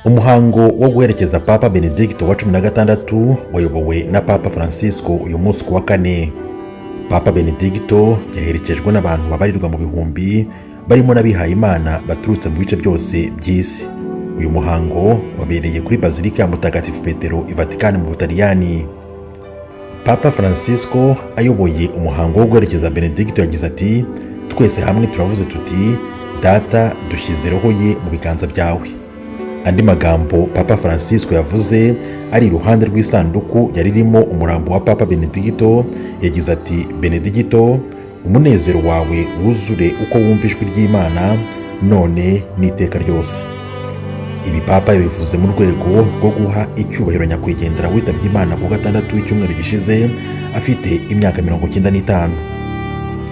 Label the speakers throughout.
Speaker 1: Umuhango wo guherekeza Papa Benedigito wa 16 wayobowe na Papa Francisco uyu munsi ku wa kane. Papa Benedigito yaherekejwe n'abantu babarirwa mu bihumbi barimo n'abihaye Imana baturutse mu bice byose by'isi. Uyu muhango wabereye kuri Bazilika ya Mutagatifu Petero i Vatican mu Butaliyani. Papa Francisco ayoboye umuhango wo guherekeza Benedigito yagize ati, twese hamwe turavuze tuti, data dushyize roho ye mu biganza byawe. Andi magambo Papa Francisco yavuze ari iruhande rw'isanduku yari irimo umurambo wa Papa Benedigito, yagize ati, Benedigito, umunezero wawe wuzure uko wumva ijwi ry'Imana none n'iteka ryose. Ibi Papa yabivuze mu rwego rwo guha icyubahiro nyakwigendera witabye Imana ku gatandatu w'icyumweru gishize afite imyaka 95.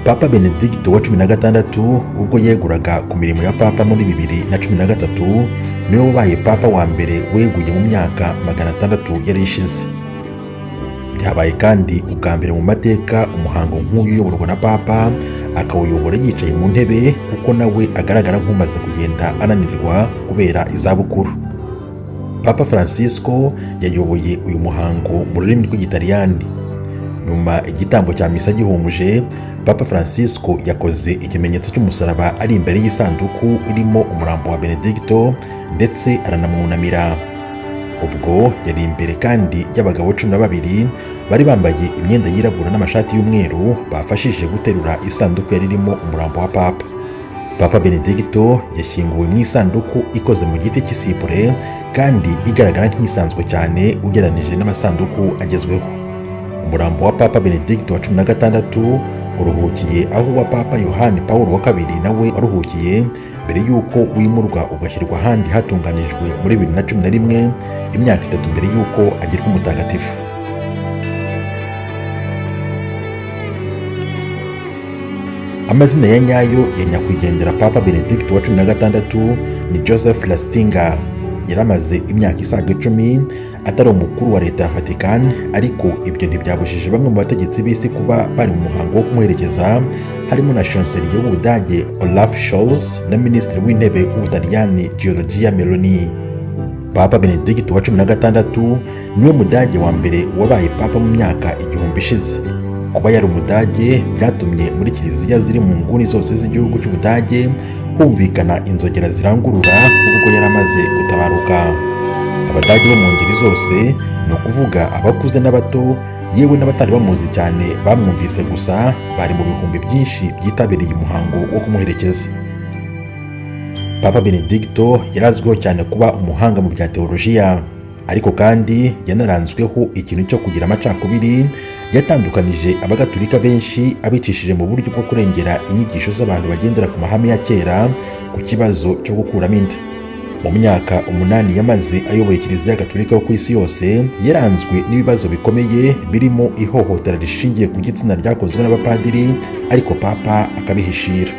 Speaker 1: Papa Benedigito wa 16 ubwo yeguraga ku mirimo ya Papa muri 2013 niwe wabaye Papa wa mbere weguye mu myaka 600 yari ishize. Byabaye kandi ubwa mbere mu mateka umuhango nk'uyu uyoborwa na Papa akawuyobora yicaye mu ntebe, kuko nawe agaragara nk'umaze kugenda ananirwa kubera izabukuru. Papa Francisco yayoboye uyu muhango mu rurimi rw'Igitaliyani. Nyuma igitambo cya misa gihumuje, Papa Francisco yakoze ikimenyetso cy'umusaraba ari imbere y'isanduku irimo umurambo wa Benedigito ndetse aranamwunamira. Ubwo yari imbere kandi y'abagabo 12 bari bambaye imyenda yirabura n'amashati y'umweru bafashije guterura isanduku yari irimo umurambo wa Papa. Papa Benedigito yashyinguwe mu isanduku ikoze mu giti cy'isipure kandi igaragara nk'isanzwe cyane ugereranije n'amasanduku agezweho. Umurambo wa Papa Benedigito wa 16 uruhukiye aho wa Papa Yohani Paulo wa II nawe waruhukiye mbere y'uko wimurwa ugashyirwa ahandi hatunganijwe muri 2011, imyaka 3 mbere y'uko agirwa umutagatifu. Amazina ya nyayo ya nyakwigendera Papa Benedigito wa 16 ni Joseph Ratzinger. Yaramaze imyaka isaga 10 atari umukuru wa leta ya Vatican, ariko ibyo ntibyabujije bamwe mu bategetsi b'isi kuba bari mu muhango wo kumuherekeza, harimo na chancelier w'Ubudage Olaf Scholz na minisitiri w'intebe w'Ubutaliyani Giorgia Meloni. Papa Benedigito wa 16 niwe Mudage wa mbere wabaye Papa mu myaka 1000 ishize. Kuba yari Umudage byatumye muri kiliziya ziri mu nguni zose z'igihugu cy'Ubudage humvikana inzogera zirangurura ubwo yaramaze gutabaruka. Abadage bo mu ngeri zose, ni ukuvuga abakuze n'abato, yewe n'abatari bamuzi cyane bamwumvise gusa, bari mu bihumbi byinshi byitabiriye umuhango wo kumuherekeza. Papa Benedigito yarazwiho cyane kuba umuhanga mu bya teolojiya, ariko kandi yanaranzweho ikintu cyo kugira amacakubiri. Yatandukanije abagatulika benshi abicishije mu buryo bwo kurengera inyigisho z'abantu bagendera ku mahame ya kera ku kibazo cyo gukuramo inda. Mu myaka 8 yamaze ayoboye Kiliziya Gatolika yo ku isi yose, yaranzwe n'ibibazo bikomeye birimo ihohotera rishingiye ku gitsina ryakozwe n'abapadiri, ariko Papa akabihishira.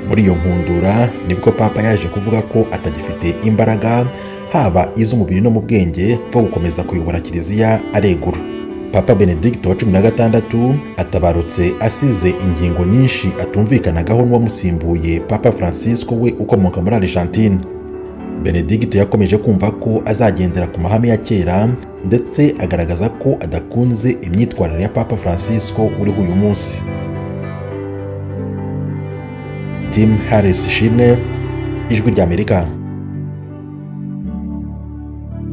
Speaker 1: Muri iyo nkundura nibwo Papa yaje kuvuga ko atagifite imbaraga, haba iz'umubiri no mu bwenge, bwo gukomeza kuyobora Kiliziya aregura. Papa Benedigito wa 16 atabarutse asize ingingo nyinshi atumvikanagaho n'uwamusimbuye Papa Francisco we ukomoka muri Argentine. Benedigito yakomeje kumva ko azagendera ku mahame ya kera, ndetse agaragaza ko adakunze imyitwarire ya Papa Francisco uriho uyu munsi. Tim Harris Shimwe, Ijwi ry'Amerika.